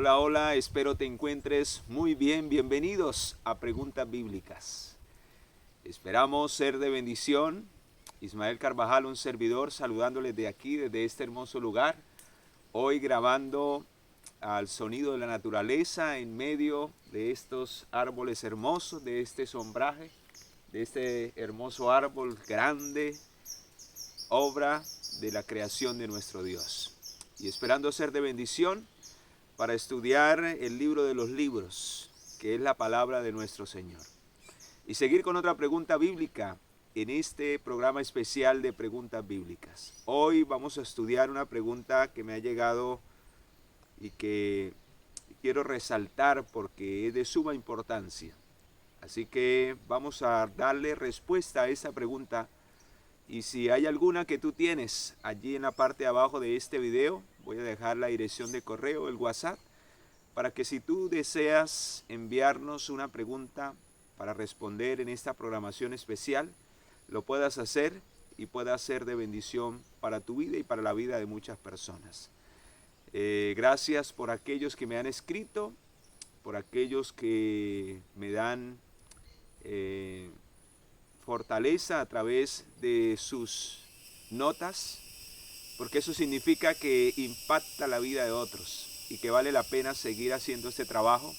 Hola, hola, espero te encuentres muy bien. Bienvenidos a Preguntas Bíblicas. Esperamos ser de bendición. Ismael Carvajal, un servidor, saludándoles de aquí, desde este hermoso lugar. Hoy grabando al sonido de la naturaleza en medio de estos árboles hermosos, de este sombraje, de este hermoso árbol grande, obra de la creación de nuestro Dios. Y esperando ser de bendición para estudiar el libro de los libros, que es la palabra de nuestro Señor. Y seguir con otra pregunta bíblica en este programa especial de preguntas bíblicas. Hoy vamos a estudiar una pregunta que me ha llegado y que quiero resaltar porque es de suma importancia. Así que vamos a darle respuesta a esa pregunta. Y si hay alguna que tú tienes allí en la parte de abajo de este video, voy a dejar la dirección de correo, el WhatsApp, para que si tú deseas enviarnos una pregunta para responder en esta programación especial, lo puedas hacer y pueda ser de bendición para tu vida y para la vida de muchas personas. Gracias por aquellos que me han escrito, por aquellos que me dan fortaleza a través de sus notas, porque eso significa que impacta la vida de otros y que vale la pena seguir haciendo este trabajo,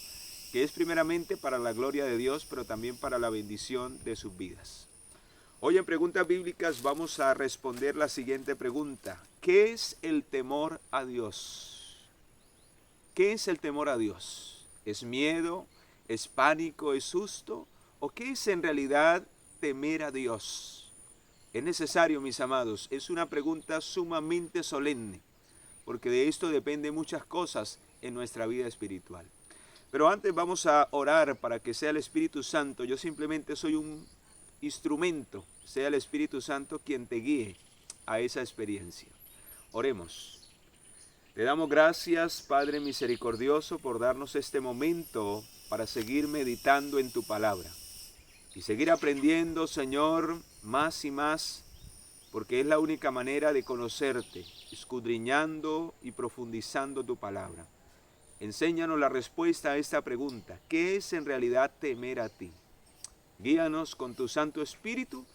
que es primeramente para la gloria de Dios, pero también para la bendición de sus vidas. Hoy en Preguntas Bíblicas vamos a responder la siguiente pregunta: ¿qué es el temor a Dios? ¿Qué es el temor a Dios? ¿Es miedo? ¿Es pánico? ¿Es susto? ¿O qué es en realidad temer a Dios? Es necesario, mis amados, es una pregunta sumamente solemne, porque de esto depende muchas cosas en nuestra vida espiritual. Pero antes vamos a orar para que sea el Espíritu Santo. Yo simplemente soy un instrumento, sea el Espíritu Santo quien te guíe a esa experiencia. Oremos. Te damos gracias, Padre misericordioso, por darnos este momento para seguir meditando en tu palabra y seguir aprendiendo, Señor, más y más, porque es la única manera de conocerte, escudriñando y profundizando tu palabra. Enséñanos la respuesta a esta pregunta: ¿qué es en realidad temer a ti? Guíanos con tu Santo Espíritu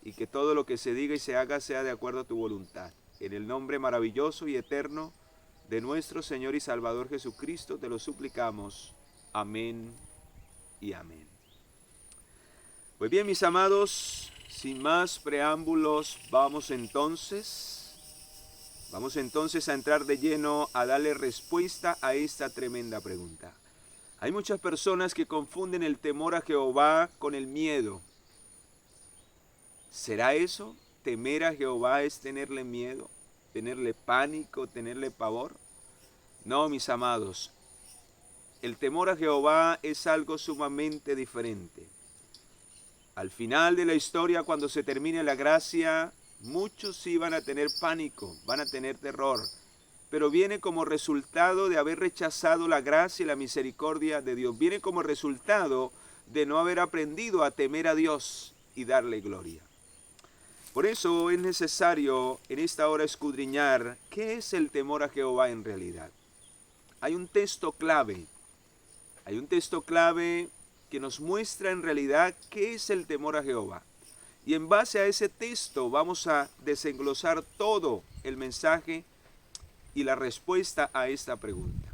y que todo lo que se diga y se haga sea de acuerdo a tu voluntad. En el nombre maravilloso y eterno de nuestro Señor y Salvador Jesucristo te lo suplicamos. Amén y amén. Pues bien, mis amados, sin más preámbulos, vamos entonces a entrar de lleno a darle respuesta a esta tremenda pregunta. Hay muchas personas que confunden el temor a Jehová con el miedo. ¿Será eso? ¿Temer a Jehová es tenerle miedo, tenerle pánico, tenerle pavor? No, mis amados, el temor a Jehová es algo sumamente diferente. Al final de la historia, cuando se termine la gracia, muchos sí van a tener pánico, van a tener terror, pero viene como resultado de haber rechazado la gracia y la misericordia de Dios. Viene como resultado de no haber aprendido a temer a Dios y darle gloria. Por eso es necesario en esta hora escudriñar qué es el temor a Jehová en realidad. Hay un texto clave que nos muestra en realidad qué es el temor a Jehová. Y en base a ese texto vamos a desenglosar todo el mensaje y la respuesta a esta pregunta.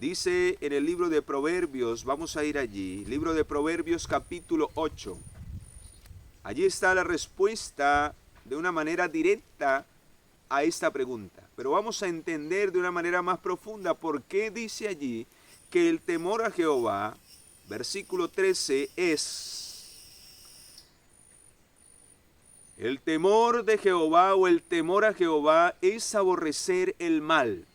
Dice en el libro de Proverbios, vamos a ir allí, libro de Proverbios capítulo 8. Allí está la respuesta de una manera directa a esta pregunta. Pero vamos a entender de una manera más profunda por qué dice allí que el temor a Jehová, versículo 13, es: el temor de Jehová o el temor a Jehová es aborrecer el mal.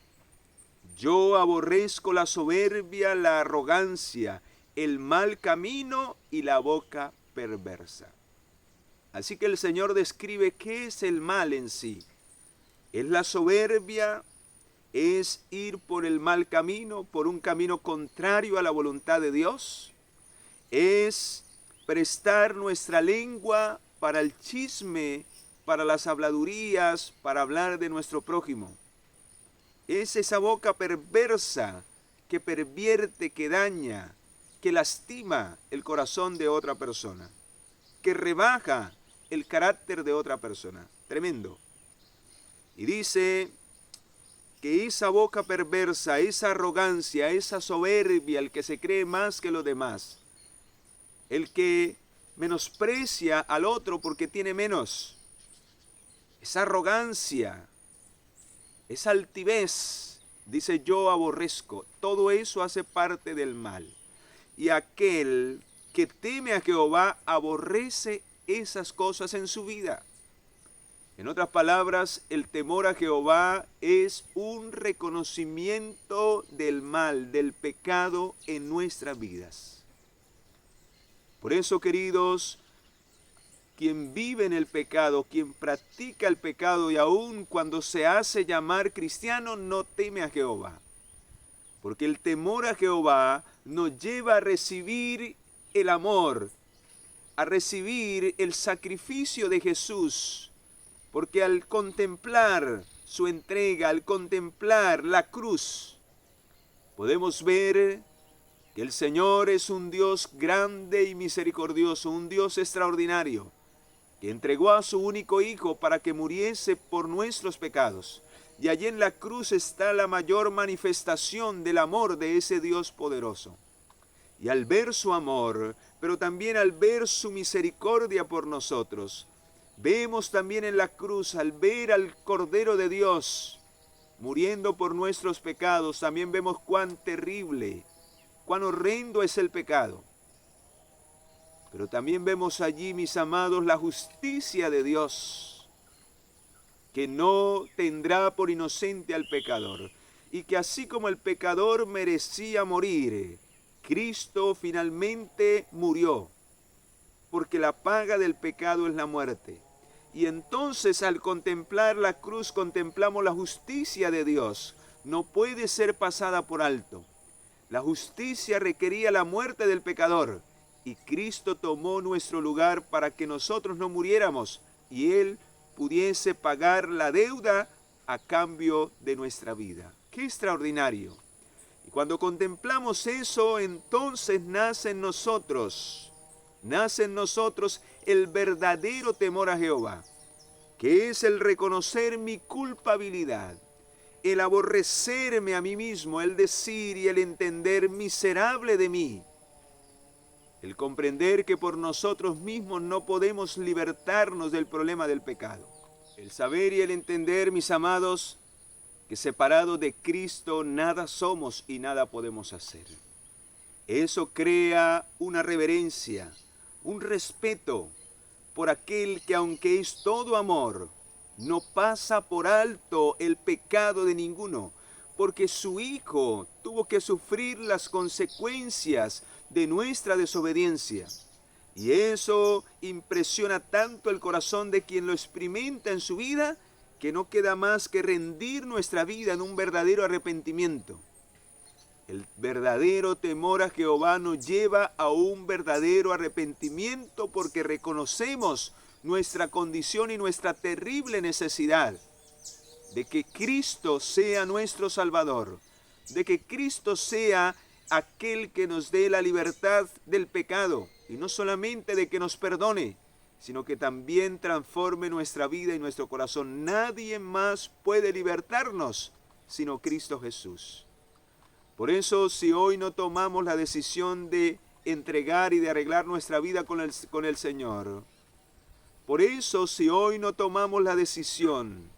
Yo aborrezco la soberbia, la arrogancia, el mal camino y la boca perversa. Así que el Señor describe qué es el mal en sí. Es la soberbia, es ir por el mal camino, por un camino contrario a la voluntad de Dios. Es prestar nuestra lengua para el chisme, para las habladurías, para hablar de nuestro prójimo. Es esa boca perversa que pervierte, que daña, que lastima el corazón de otra persona, que rebaja el carácter de otra persona. Tremendo. Y dice que esa boca perversa, esa arrogancia, esa soberbia, el que se cree más que los demás, el que menosprecia al otro porque tiene menos, esa arrogancia, esa altivez, dice yo aborrezco, todo eso hace parte del mal. Y aquel que teme a Jehová aborrece esas cosas en su vida. En otras palabras, el temor a Jehová es un reconocimiento del mal, del pecado en nuestras vidas. Por eso, queridos, quien vive en el pecado, quien practica el pecado y aun cuando se hace llamar cristiano, no teme a Jehová. Porque el temor a Jehová nos lleva a recibir el amor, a recibir el sacrificio de Jesús. Porque al contemplar su entrega, al contemplar la cruz, podemos ver que el Señor es un Dios grande y misericordioso, un Dios extraordinario, que entregó a su único Hijo para que muriese por nuestros pecados. Y allí en la cruz está la mayor manifestación del amor de ese Dios poderoso. Y al ver su amor, pero también al ver su misericordia por nosotros, vemos también en la cruz, al ver al Cordero de Dios muriendo por nuestros pecados, también vemos cuán terrible, cuán horrendo es el pecado. Pero también vemos allí, mis amados, la justicia de Dios, que no tendrá por inocente al pecador, y que así como el pecador merecía morir, Cristo finalmente murió, porque la paga del pecado es la muerte. Y entonces al contemplar la cruz contemplamos la justicia de Dios. No puede ser pasada por alto. La justicia requería la muerte del pecador y Cristo tomó nuestro lugar para que nosotros no muriéramos y Él pudiese pagar la deuda a cambio de nuestra vida. ¡Qué extraordinario! Y cuando contemplamos eso, entonces nace en nosotros el verdadero temor a Jehová, que es el reconocer mi culpabilidad, el aborrecerme a mí mismo, el decir y el entender miserable de mí, el comprender que por nosotros mismos no podemos libertarnos del problema del pecado, el saber y el entender, mis amados, que separados de Cristo nada somos y nada podemos hacer. Eso crea una reverencia, un respeto por aquel que, aunque es todo amor, no pasa por alto el pecado de ninguno, porque su Hijo tuvo que sufrir las consecuencias de nuestra desobediencia. Y eso impresiona tanto el corazón de quien lo experimenta en su vida, que no queda más que rendir nuestra vida en un verdadero arrepentimiento. El verdadero temor a Jehová nos lleva a un verdadero arrepentimiento porque reconocemos nuestra condición y nuestra terrible necesidad de que Cristo sea nuestro Salvador, de que Cristo sea aquel que nos dé la libertad del pecado y no solamente de que nos perdone, sino que también transforme nuestra vida y nuestro corazón. Nadie más puede libertarnos sino Cristo Jesús. Por eso, si hoy no tomamos la decisión de entregar y de arreglar nuestra vida con el Señor, por eso, si hoy no tomamos la decisión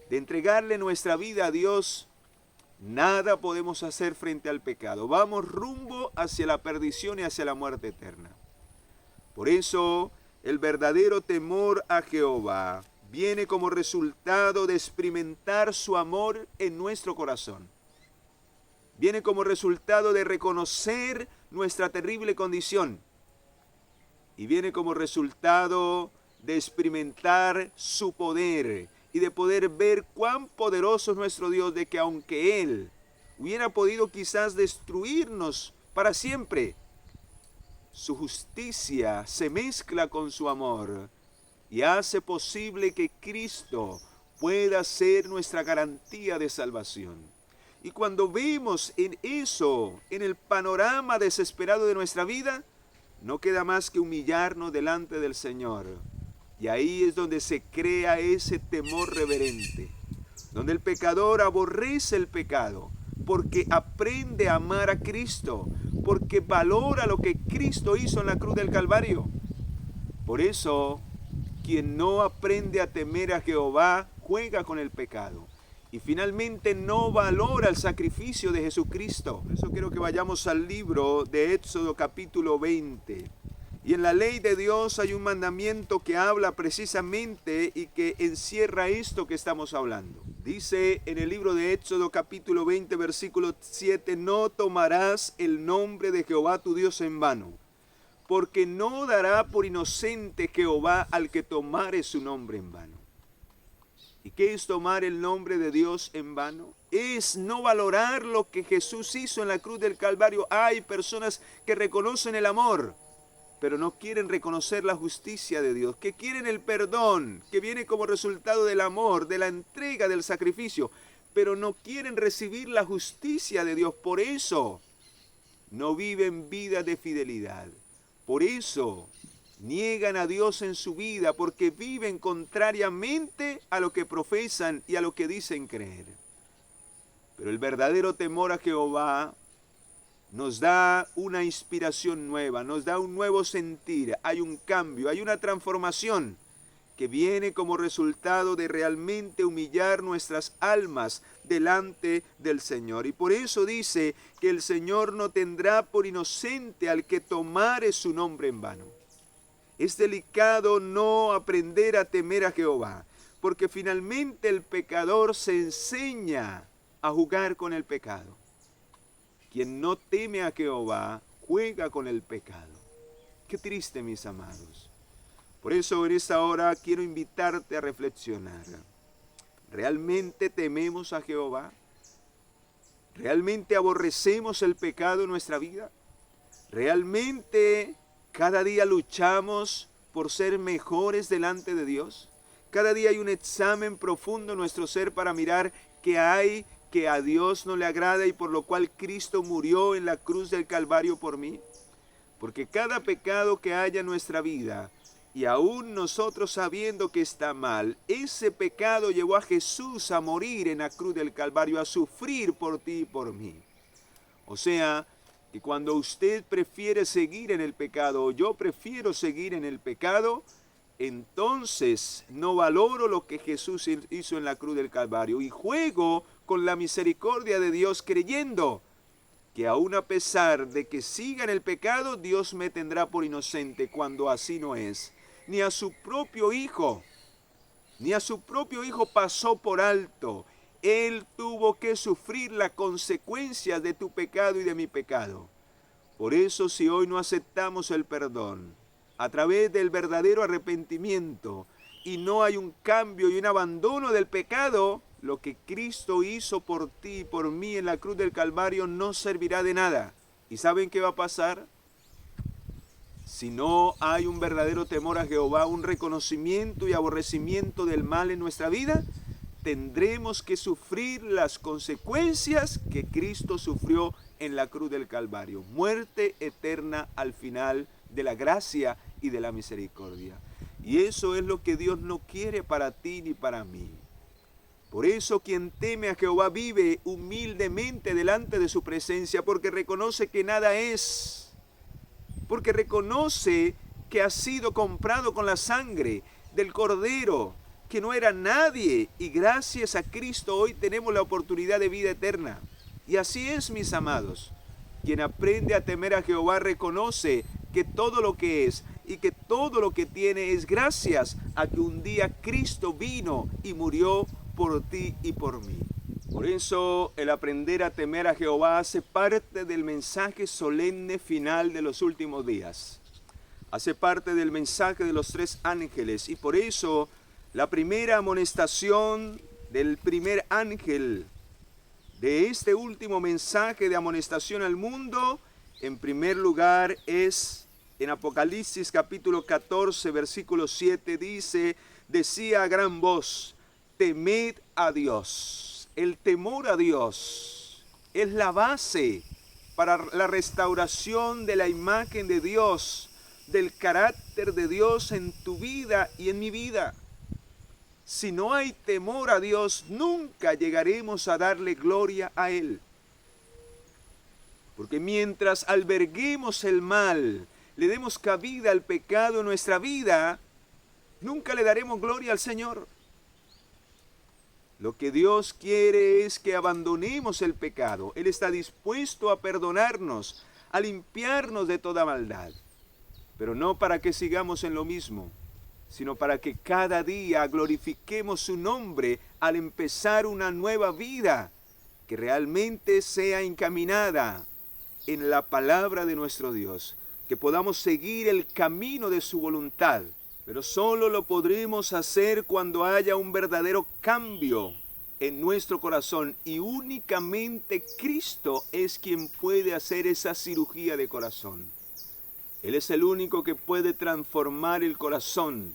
de entregarle nuestra vida a Dios, nada podemos hacer frente al pecado. Vamos rumbo hacia la perdición y hacia la muerte eterna. Por eso, el verdadero temor a Jehová viene como resultado de experimentar su amor en nuestro corazón. Viene como resultado de reconocer nuestra terrible condición. Y viene como resultado de experimentar su poder y de poder ver cuán poderoso es nuestro Dios, de que aunque Él hubiera podido quizás destruirnos para siempre, su justicia se mezcla con su amor y hace posible que Cristo pueda ser nuestra garantía de salvación. Y cuando vemos en eso, en el panorama desesperado de nuestra vida, no queda más que humillarnos delante del Señor. Y ahí es donde se crea ese temor reverente, donde el pecador aborrece el pecado, porque aprende a amar a Cristo, porque valora lo que Cristo hizo en la cruz del Calvario. Por eso, quien no aprende a temer a Jehová, juega con el pecado. Y finalmente no valora el sacrificio de Jesucristo. Por eso quiero que vayamos al libro de Éxodo capítulo 20. Y en la ley de Dios hay un mandamiento que habla precisamente y que encierra esto que estamos hablando. Dice en el libro de Éxodo capítulo 20 versículo 7, no tomarás el nombre de Jehová tu Dios en vano, porque no dará por inocente Jehová al que tomare su nombre en vano. ¿Y qué es tomar el nombre de Dios en vano? Es no valorar lo que Jesús hizo en la cruz del Calvario. Hay personas que reconocen el amor, pero no quieren reconocer la justicia de Dios, que quieren el perdón, que viene como resultado del amor, de la entrega, del sacrificio, pero no quieren recibir la justicia de Dios. Por eso no viven vida de fidelidad. Por eso niegan a Dios en su vida, porque viven contrariamente a lo que profesan y a lo que dicen creer. Pero el verdadero temor a Jehová nos da una inspiración nueva, nos da un nuevo sentir, hay un cambio, hay una transformación que viene como resultado de realmente humillar nuestras almas delante del Señor. Y por eso dice que el Señor no tendrá por inocente al que tomare su nombre en vano. Es delicado no aprender a temer a Jehová, porque finalmente el pecador se enseña a jugar con el pecado. Quien no teme a Jehová juega con el pecado. Qué triste, mis amados. Por eso en esta hora quiero invitarte a reflexionar. ¿Realmente tememos a Jehová? ¿Realmente aborrecemos el pecado en nuestra vida? ¿Realmente cada día luchamos por ser mejores delante de Dios? Cada día hay un examen profundo en nuestro ser para mirar qué hay que a Dios no le agrada y por lo cual Cristo murió en la cruz del Calvario por mí. Porque cada pecado que haya en nuestra vida, y aún nosotros sabiendo que está mal, ese pecado llevó a Jesús a morir en la cruz del Calvario, a sufrir por ti y por mí. O sea, que cuando usted prefiere seguir en el pecado, o yo prefiero seguir en el pecado, entonces no valoro lo que Jesús hizo en la cruz del Calvario y juego con la misericordia de Dios, creyendo que aún a pesar de que siga en el pecado, Dios me tendrá por inocente, cuando así no es. Ni a su propio Hijo pasó por alto. Él tuvo que sufrir las consecuencias de tu pecado y de mi pecado. Por eso, si hoy no aceptamos el perdón a través del verdadero arrepentimiento y no hay un cambio y un abandono del pecado, lo que Cristo hizo por ti y por mí en la cruz del Calvario no servirá de nada. ¿Y saben qué va a pasar? Si no hay un verdadero temor a Jehová, un reconocimiento y aborrecimiento del mal en nuestra vida, tendremos que sufrir las consecuencias que Cristo sufrió en la cruz del Calvario. Muerte eterna al final de la gracia y de la misericordia. Y eso es lo que Dios no quiere para ti ni para mí. Por eso quien teme a Jehová vive humildemente delante de su presencia, porque reconoce que nada es, porque reconoce que ha sido comprado con la sangre del Cordero, que no era nadie, y gracias a Cristo hoy tenemos la oportunidad de vida eterna. Y así es, mis amados, quien aprende a temer a Jehová reconoce que todo lo que es y que todo lo que tiene es gracias a que un día Cristo vino y murió por ti y por mí. Por eso el aprender a temer a Jehová hace parte del mensaje solemne final de los últimos días. Hace parte del mensaje de los 3 ángeles, y por eso la primera amonestación del primer ángel de este último mensaje de amonestación al mundo, en primer lugar es en Apocalipsis capítulo 14, versículo 7, decía a gran voz: temed a Dios. El temor a Dios es la base para la restauración de la imagen de Dios, del carácter de Dios en tu vida y en mi vida. Si no hay temor a Dios, nunca llegaremos a darle gloria a Él. Porque mientras alberguemos el mal, le demos cabida al pecado en nuestra vida, nunca le daremos gloria al Señor. Lo que Dios quiere es que abandonemos el pecado. Él está dispuesto a perdonarnos, a limpiarnos de toda maldad. Pero no para que sigamos en lo mismo, sino para que cada día glorifiquemos su nombre al empezar una nueva vida que realmente sea encaminada en la palabra de nuestro Dios, que podamos seguir el camino de su voluntad. Pero solo lo podremos hacer cuando haya un verdadero cambio en nuestro corazón, y únicamente Cristo es quien puede hacer esa cirugía de corazón. Él es el único que puede transformar el corazón,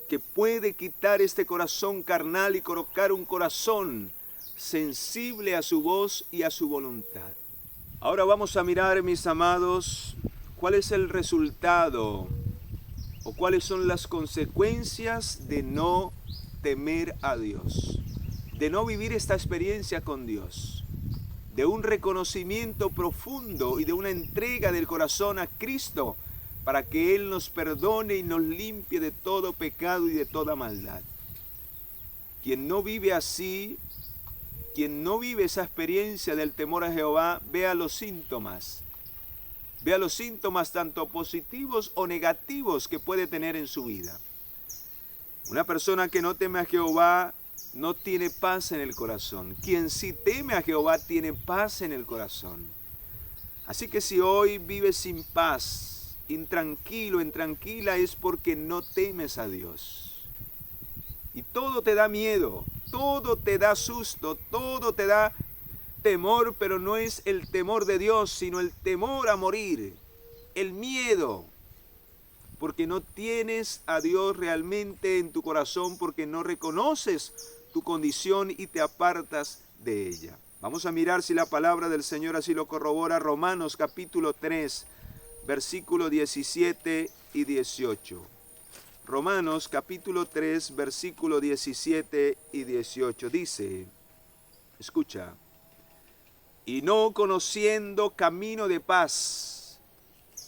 que puede quitar este corazón carnal y colocar un corazón sensible a su voz y a su voluntad. Ahora vamos a mirar, mis amados, cuál es el resultado o cuáles son las consecuencias de no temer a Dios, de no vivir esta experiencia con Dios, de un reconocimiento profundo y de una entrega del corazón a Cristo para que Él nos perdone y nos limpie de todo pecado y de toda maldad. Quien no vive así, quien no vive esa experiencia del temor a Jehová, vea los síntomas. Vea los síntomas tanto positivos o negativos que puede tener en su vida. Una persona que no teme a Jehová no tiene paz en el corazón. Quien sí teme a Jehová tiene paz en el corazón. Así que si hoy vives sin paz, intranquilo, intranquila, es porque no temes a Dios. Y todo te da miedo, todo te da susto, todo te da temor, pero no es el temor de Dios, sino el temor a morir, el miedo, porque no tienes a Dios realmente en tu corazón, porque no reconoces tu condición y te apartas de ella. Vamos a mirar si la palabra del Señor así lo corrobora. Romanos capítulo 3, versículo 17 y 18. Romanos capítulo 3, versículo 17 y 18. Dice, escucha: y no conociendo camino de paz,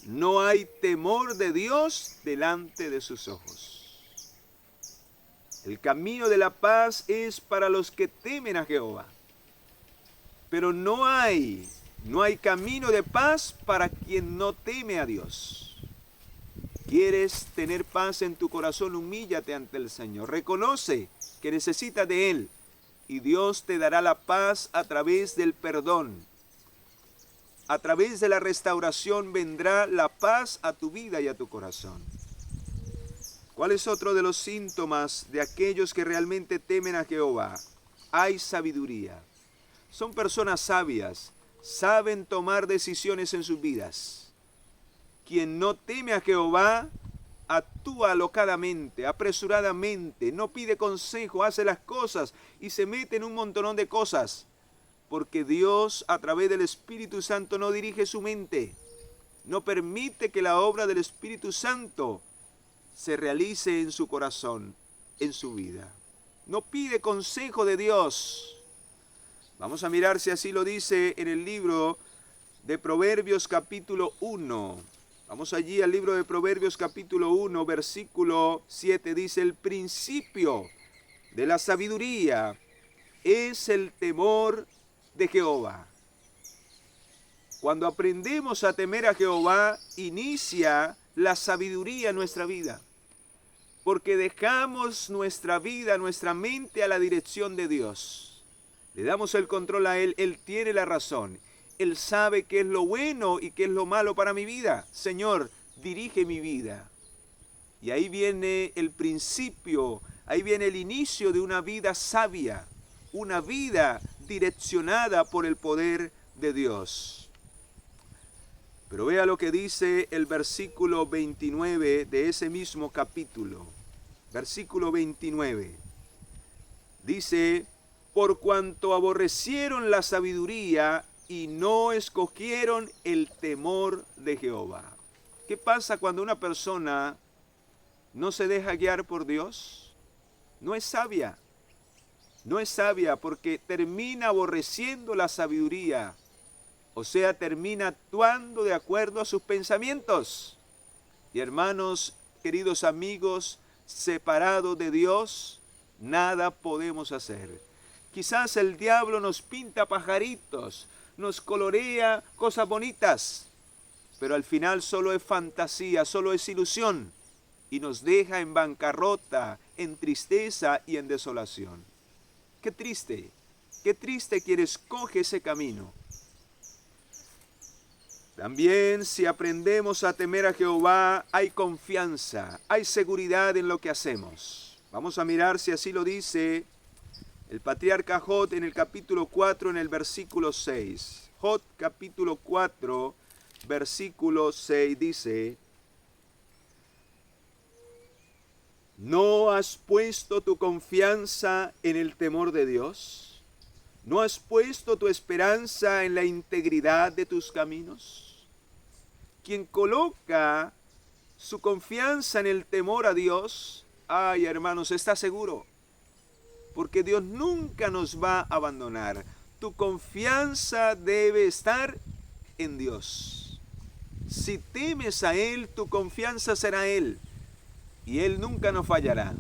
no hay temor de Dios delante de sus ojos. El camino de la paz es para los que temen a Jehová. Pero no hay camino de paz para quien no teme a Dios. ¿Quieres tener paz en tu corazón? Humíllate ante el Señor. Reconoce que necesitas de Él. Y Dios te dará la paz a través del perdón. A través de la restauración vendrá la paz a tu vida y a tu corazón. ¿Cuál es otro de los síntomas de aquellos que realmente temen a Jehová? Hay sabiduría. Son personas sabias, saben tomar decisiones en sus vidas. Quien no teme a Jehová actúa alocadamente, apresuradamente, no pide consejo, hace las cosas y se mete en un montonón de cosas, porque Dios a través del Espíritu Santo no dirige su mente, no permite que la obra del Espíritu Santo se realice en su corazón, en su vida. No pide consejo de Dios. Vamos a mirar si así lo dice en el libro de Proverbios capítulo 1. Vamos allí al libro de Proverbios capítulo 1, versículo 7. Dice, el principio de la sabiduría es el temor de Jehová. Cuando aprendemos a temer a Jehová, inicia la sabiduría en nuestra vida. Porque dejamos nuestra vida, nuestra mente a la dirección de Dios. Le damos el control a Él, Él tiene la razón. Él sabe qué es lo bueno y qué es lo malo para mi vida. Señor, dirige mi vida. Y ahí viene el principio, ahí viene el inicio de una vida sabia, una vida direccionada por el poder de Dios. Pero vea lo que dice el versículo 29 de ese mismo capítulo. Versículo 29. Dice, por cuanto aborrecieron la sabiduría y no escogieron el temor de Jehová. ¿Qué pasa cuando una persona no se deja guiar por Dios? No es sabia. No es sabia porque termina aborreciendo la sabiduría. O sea, termina actuando de acuerdo a sus pensamientos. Y hermanos, queridos amigos, separados de Dios, nada podemos hacer. Quizás el diablo nos pinta pajaritos, nos colorea cosas bonitas, pero al final solo es fantasía, solo es ilusión, y nos deja en bancarrota, en tristeza y en desolación. Qué triste quien escoge ese camino. También si aprendemos a temer a Jehová, hay confianza, hay seguridad en lo que hacemos. Vamos a mirar si así lo dice el patriarca Jod en el capítulo 4, en el versículo 6. Jod capítulo 4, versículo 6 dice: ¿No has puesto tu confianza en el temor de Dios? ¿No has puesto tu esperanza en la integridad de tus caminos? Quien coloca su confianza en el temor a Dios, ay hermanos, está seguro, porque Dios nunca nos va a abandonar. Tu confianza debe estar en Dios. Si temes a Él, tu confianza será Él, y Él nunca nos fallará.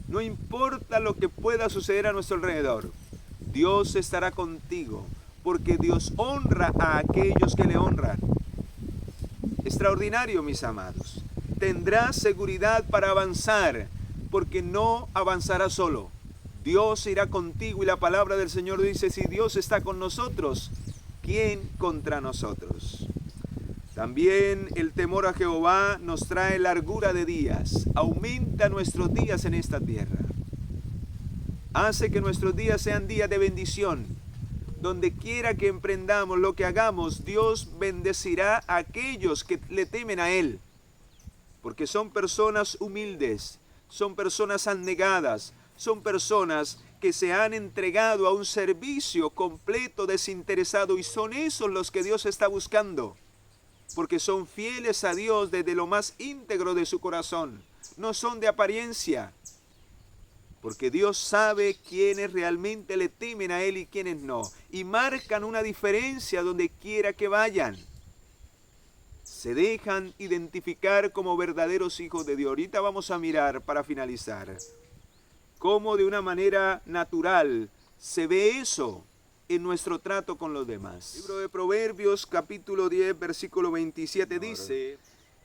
No importa lo que pueda suceder a nuestro alrededor, Dios estará contigo, porque Dios honra a aquellos que le honran. Extraordinario, mis amados. Tendrás seguridad para avanzar, porque no avanzarás solo. Dios irá contigo y la palabra del Señor dice, si Dios está con nosotros, ¿quién contra nosotros? También el temor a Jehová nos trae largura de días, aumenta nuestros días en esta tierra. Hace que nuestros días sean días de bendición. Donde quiera que emprendamos lo que hagamos, Dios bendecirá a aquellos que le temen a Él. Porque son personas humildes, son personas abnegadas, son personas que se han entregado a un servicio completo, desinteresado, y son esos los que Dios está buscando. Porque son fieles a Dios desde lo más íntegro de su corazón, no son de apariencia. Porque Dios sabe quiénes realmente le temen a Él y quiénes no. Y marcan una diferencia donde quiera que vayan. Se dejan identificar como verdaderos hijos de Dios. Ahorita vamos a mirar, para finalizar, cómo de una manera natural se ve eso en nuestro trato con los demás. El libro de Proverbios, capítulo 10, versículo 27 dice: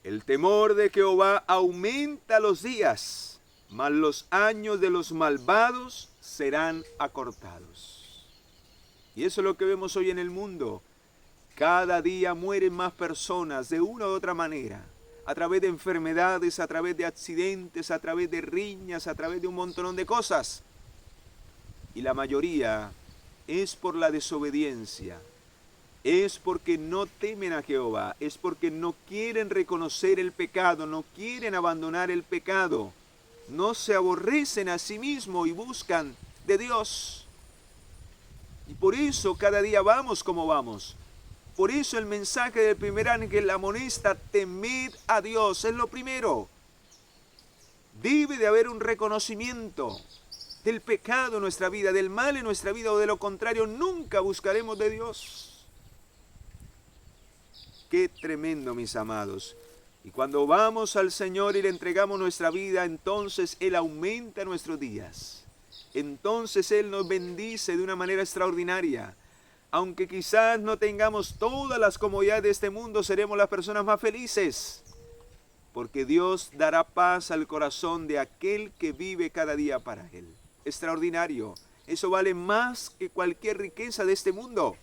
el temor de Jehová aumenta los días, mas los años de los malvados serán acortados. Y eso es lo que vemos hoy en el mundo. Cada día mueren más personas de una u otra manera, a través de enfermedades, a través de accidentes, a través de riñas, a través de un montón de cosas. Y la mayoría es por la desobediencia, es porque no temen a Jehová, es porque no quieren reconocer el pecado, no quieren abandonar el pecado. No se aborrecen a sí mismos y buscan de Dios. Y por eso cada día vamos como vamos. Por eso el mensaje del primer ángel amonesta: temed a Dios, es lo primero. Debe de haber un reconocimiento del pecado en nuestra vida, del mal en nuestra vida, o de lo contrario nunca buscaremos de Dios. Qué tremendo, mis amados. Y cuando vamos al Señor y le entregamos nuestra vida, entonces Él aumenta nuestros días. Entonces Él nos bendice de una manera extraordinaria. Aunque quizás no tengamos todas las comodidades de este mundo, seremos las personas más felices. Porque Dios dará paz al corazón de aquel que vive cada día para Él. Extraordinario. Eso vale más que cualquier riqueza de este mundo.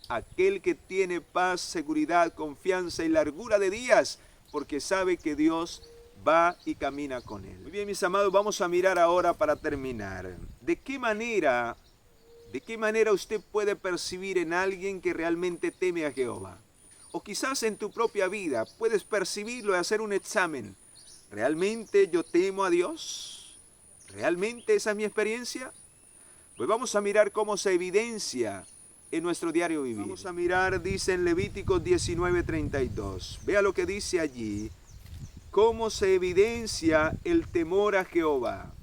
Aquel que tiene paz, seguridad, confianza y largura de días, porque sabe que Dios va y camina con Él. Muy bien, mis amados, vamos a mirar ahora para terminar. ¿De qué manera usted puede percibir en alguien que realmente teme a Jehová? O quizás en tu propia vida puedes percibirlo y hacer un examen. ¿Realmente yo temo a Dios? ¿Realmente esa es mi experiencia? Pues vamos a mirar cómo se evidencia en nuestro diario vivir. Vamos a mirar, dice en Levíticos 19:32. Vea lo que dice allí. Cómo se evidencia el temor a Jehová.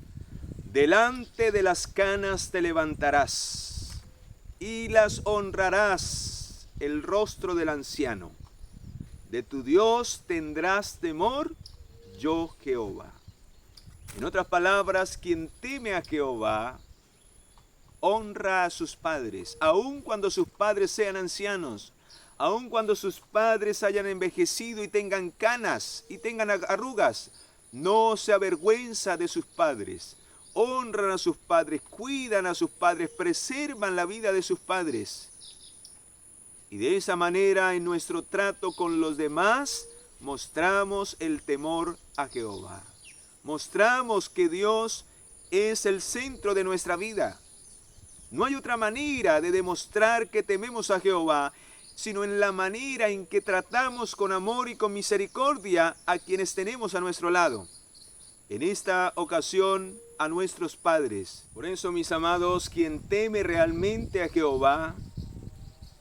Delante de las canas te levantarás y las honrarás el rostro del anciano. De tu Dios tendrás temor, yo Jehová. En otras palabras, quien teme a Jehová honra a sus padres, aun cuando sus padres sean ancianos, aun cuando sus padres hayan envejecido y tengan canas y tengan arrugas, no se avergüenza de sus padres, honran a sus padres, cuidan a sus padres, preservan la vida de sus padres. Y de esa manera en nuestro trato con los demás mostramos el temor a Jehová. Mostramos que Dios es el centro de nuestra vida. No hay otra manera de demostrar que tememos a Jehová, sino en la manera en que tratamos con amor y con misericordia a quienes tenemos a nuestro lado. En esta ocasión, a nuestros padres. Por eso, mis amados, quien teme realmente a Jehová,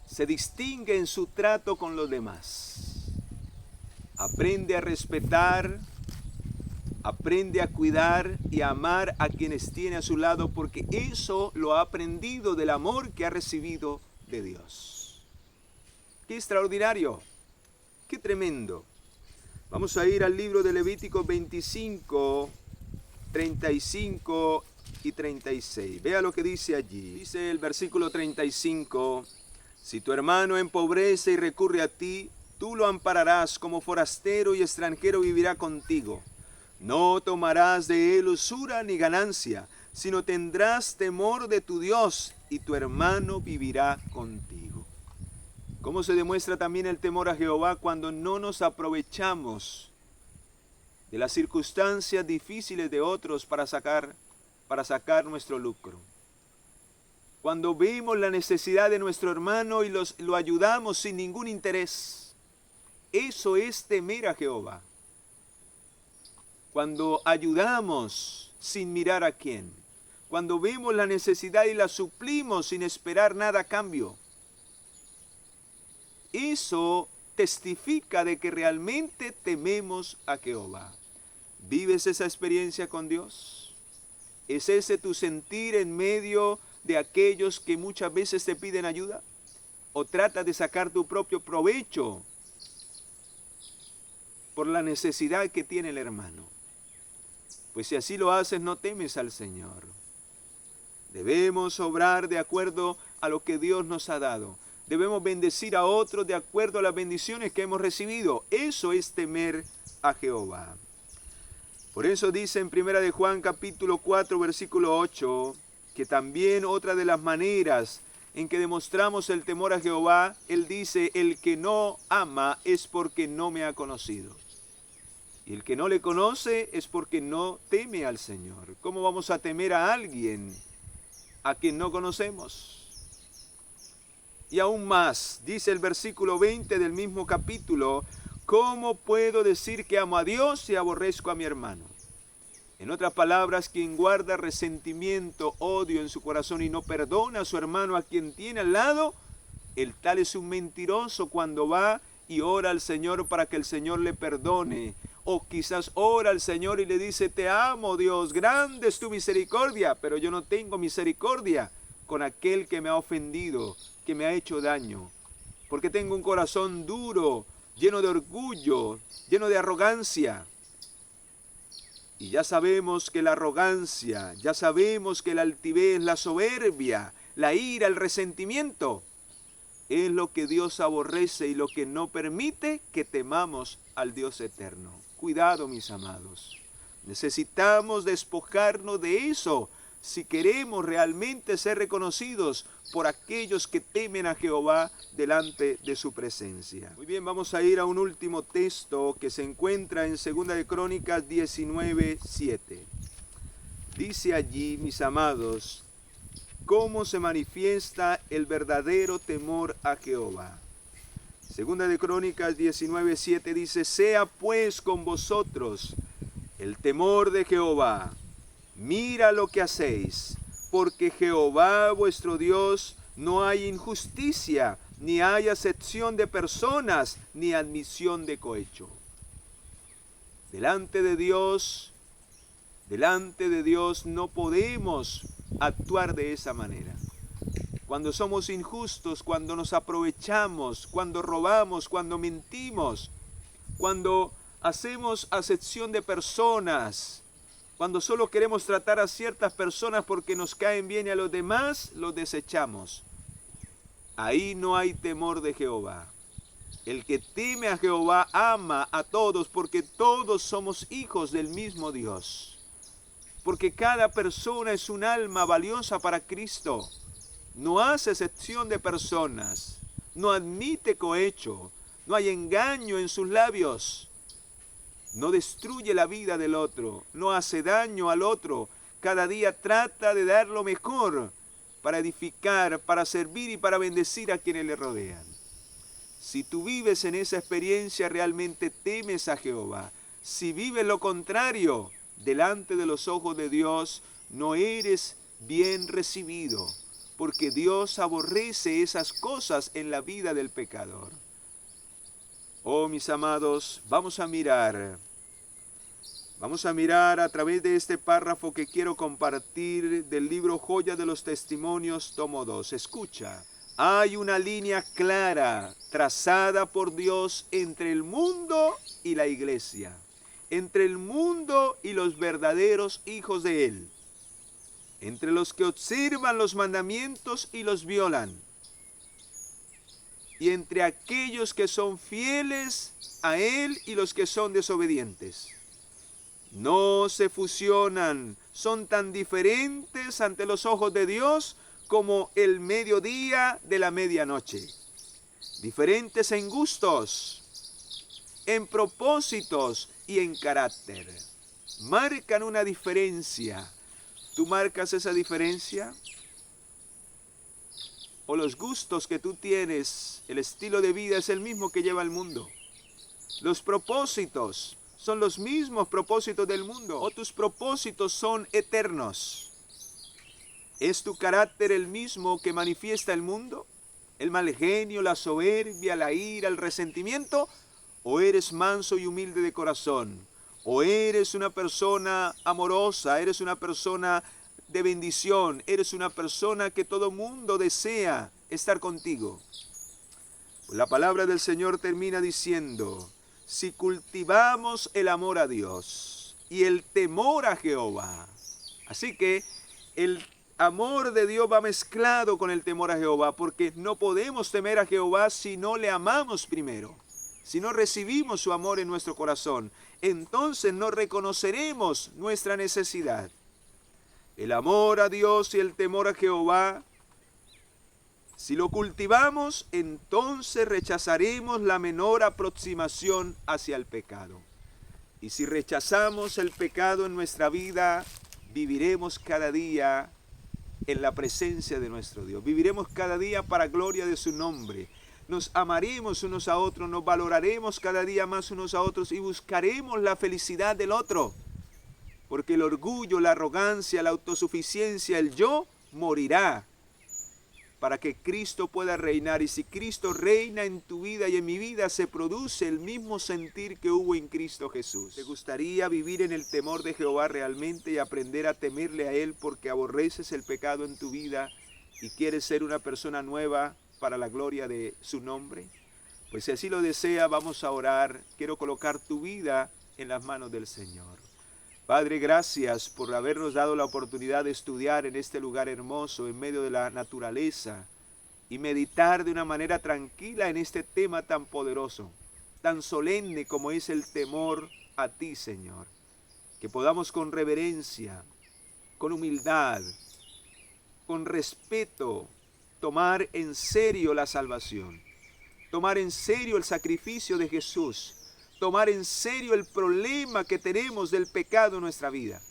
se distingue en su trato con los demás. Aprende a respetar, aprende a cuidar y a amar a quienes tiene a su lado, porque eso lo ha aprendido del amor que ha recibido de Dios. ¡Qué extraordinario! ¡Qué tremendo! Vamos a ir al libro de Levítico 25, 35 y 36. Vea lo que dice allí. Dice el versículo 35, si tu hermano empobrece y recurre a ti, tú lo ampararás, como forastero y extranjero vivirá contigo. No tomarás de él usura ni ganancia, sino tendrás temor de tu Dios, y tu hermano vivirá contigo. ¿Cómo se demuestra también el temor a Jehová? Cuando no nos aprovechamos de las circunstancias difíciles de otros para sacar nuestro lucro. Cuando vemos la necesidad de nuestro hermano y lo ayudamos sin ningún interés. Eso es temer a Jehová. Cuando ayudamos sin mirar a quién. Cuando vemos la necesidad y la suplimos sin esperar nada a cambio. Eso testifica de que realmente tememos a Jehová. ¿Vives esa experiencia con Dios? ¿Es ese tu sentir en medio de aquellos que muchas veces te piden ayuda? ¿O tratas de sacar tu propio provecho por la necesidad que tiene el hermano? Pues si así lo haces, no temes al Señor. Debemos obrar de acuerdo a lo que Dios nos ha dado. Debemos bendecir a otros de acuerdo a las bendiciones que hemos recibido. Eso es temer a Jehová. Por eso dice en 1 de Juan capítulo 4 versículo 8, que también otra de las maneras en que demostramos el temor a Jehová, él dice, el que no ama es porque no me ha conocido. Y el que no le conoce es porque no teme al Señor. ¿Cómo vamos a temer a alguien a quien no conocemos? Y aún más, dice el versículo 20 del mismo capítulo, ¿cómo puedo decir que amo a Dios y aborrezco a mi hermano? En otras palabras, quien guarda resentimiento, odio en su corazón y no perdona a su hermano a quien tiene al lado, el tal es un mentiroso cuando va y ora al Señor para que el Señor le perdone. O quizás ora al Señor y le dice, te amo Dios, grande es tu misericordia, pero yo no tengo misericordia con aquel que me ha ofendido, que me ha hecho daño, porque tengo un corazón duro, lleno de orgullo, lleno de arrogancia. Y ya sabemos que la arrogancia, ya sabemos que la altivez, la soberbia, la ira, el resentimiento, es lo que Dios aborrece y lo que no permite que temamos al Dios eterno. Cuidado, mis amados. Necesitamos despojarnos de eso si queremos realmente ser reconocidos por aquellos que temen a Jehová delante de su presencia. Muy bien, vamos a ir a un último texto que se encuentra en 2 de Crónicas 19:7. Dice allí, mis amados, cómo se manifiesta el verdadero temor a Jehová. 2 de Crónicas 19:7 dice, sea pues con vosotros el temor de Jehová. Mira lo que hacéis, porque Jehová vuestro Dios No hay injusticia, ni hay acepción de personas, ni admisión de cohecho. Delante de Dios no podemos actuar de esa manera. Cuando somos injustos, cuando nos aprovechamos, cuando robamos, cuando mentimos, cuando hacemos acepción de personas, cuando solo queremos tratar a ciertas personas porque nos caen bien y a los demás los desechamos. Ahí no hay temor de Jehová. El que teme a Jehová ama a todos, porque todos somos hijos del mismo Dios. Porque cada persona es un alma valiosa para Cristo. No hace excepción de personas, no admite cohecho, no hay engaño en sus labios. No destruye la vida del otro, no hace daño al otro. Cada día trata de dar lo mejor para edificar, para servir y para bendecir a quienes le rodean. Si tú vives en esa experiencia, realmente temes a Jehová. Si vives lo contrario, delante de los ojos de Dios, no eres bien recibido, porque Dios aborrece esas cosas en la vida del pecador. Oh, mis amados, vamos a mirar a través de este párrafo que quiero compartir del libro Joya de los Testimonios, tomo 2. Escucha, hay una línea clara trazada por Dios entre el mundo y la iglesia, entre el mundo y los verdaderos hijos de Él, entre los que observan los mandamientos y los violan, y entre aquellos que son fieles a Él y los que son desobedientes. No se fusionan, son tan diferentes ante los ojos de Dios como el mediodía de la medianoche. Diferentes en gustos, en propósitos y en carácter. Marcan una diferencia. ¿Tú marcas esa diferencia? ¿O los gustos que tú tienes, el estilo de vida es el mismo que lleva el mundo? Los propósitos son los mismos propósitos del mundo, o tus propósitos son eternos. ¿Es tu carácter el mismo que manifiesta el mundo? ¿El mal genio, la soberbia, la ira, el resentimiento? ¿O eres manso y humilde de corazón? ¿O eres una persona amorosa, eres una persona de bendición, eres una persona que todo mundo desea estar contigo? Pues la palabra del Señor termina diciendo, si cultivamos el amor a Dios y el temor a Jehová. Así que el amor de Dios va mezclado con el temor a Jehová, porque no podemos temer a Jehová si no le amamos primero, si no recibimos su amor en nuestro corazón. Entonces no reconoceremos nuestra necesidad. El amor a Dios y el temor a Jehová, si lo cultivamos, entonces rechazaremos la menor aproximación hacia el pecado. Y si rechazamos el pecado en nuestra vida, viviremos cada día en la presencia de nuestro Dios. Viviremos cada día para gloria de su nombre. Nos amaremos unos a otros, nos valoraremos cada día más unos a otros y buscaremos la felicidad del otro. Porque el orgullo, la arrogancia, la autosuficiencia, el yo, morirá para que Cristo pueda reinar. Y si Cristo reina en tu vida y en mi vida, se produce el mismo sentir que hubo en Cristo Jesús. ¿Te gustaría vivir en el temor de Jehová realmente y aprender a temerle a Él porque aborreces el pecado en tu vida y quieres ser una persona nueva para la gloria de su nombre? Pues si así lo desea, vamos a orar. Quiero colocar tu vida en las manos del Señor. Padre, gracias por habernos dado la oportunidad de estudiar en este lugar hermoso, en medio de la naturaleza, y meditar de una manera tranquila en este tema tan poderoso, tan solemne como es el temor a ti, Señor. Que podamos con reverencia, con humildad, con respeto, tomar en serio la salvación, tomar en serio el sacrificio de Jesús, tomar en serio el problema que tenemos del pecado en nuestra vida.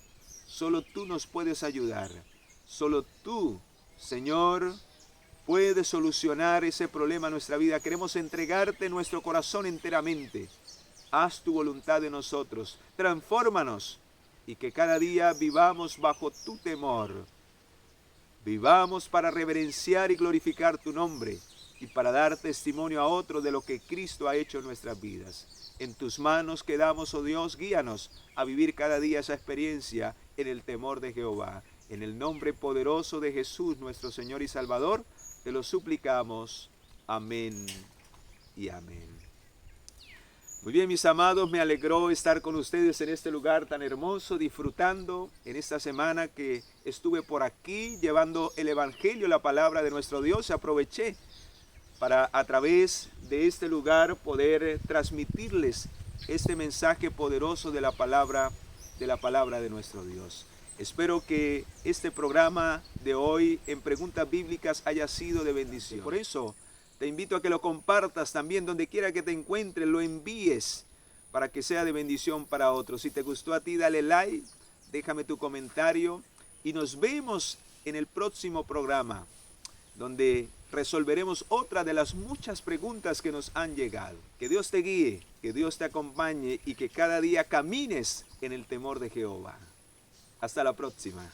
Solo tú nos puedes ayudar. Solo tú, Señor, puedes solucionar ese problema en nuestra vida. Queremos entregarte nuestro corazón enteramente. Haz tu voluntad en nosotros. Transfórmanos y que cada día vivamos bajo tu temor. Vivamos para reverenciar y glorificar tu nombre y para dar testimonio a otros de lo que Cristo ha hecho en nuestras vidas. En tus manos quedamos, oh Dios, guíanos a vivir cada día esa experiencia en el temor de Jehová. En el nombre poderoso de Jesús, nuestro Señor y Salvador, te lo suplicamos. Amén y amén. Muy bien, mis amados, me alegró estar con ustedes en este lugar tan hermoso, disfrutando en esta semana que estuve por aquí llevando el Evangelio, la palabra de nuestro Dios. Aproveché para a través de este lugar poder transmitirles este mensaje poderoso de la palabra de nuestro Dios. Espero que este programa de hoy en Preguntas Bíblicas haya sido de bendición. Por eso te invito a que lo compartas también donde quiera que te encuentres, lo envíes para que sea de bendición para otros. Si te gustó a ti, dale like, déjame tu comentario y nos vemos en el próximo programa donde resolveremos otra de las muchas preguntas que nos han llegado. Que Dios te guíe, que Dios te acompañe y que cada día camines en el temor de Jehová. Hasta la próxima.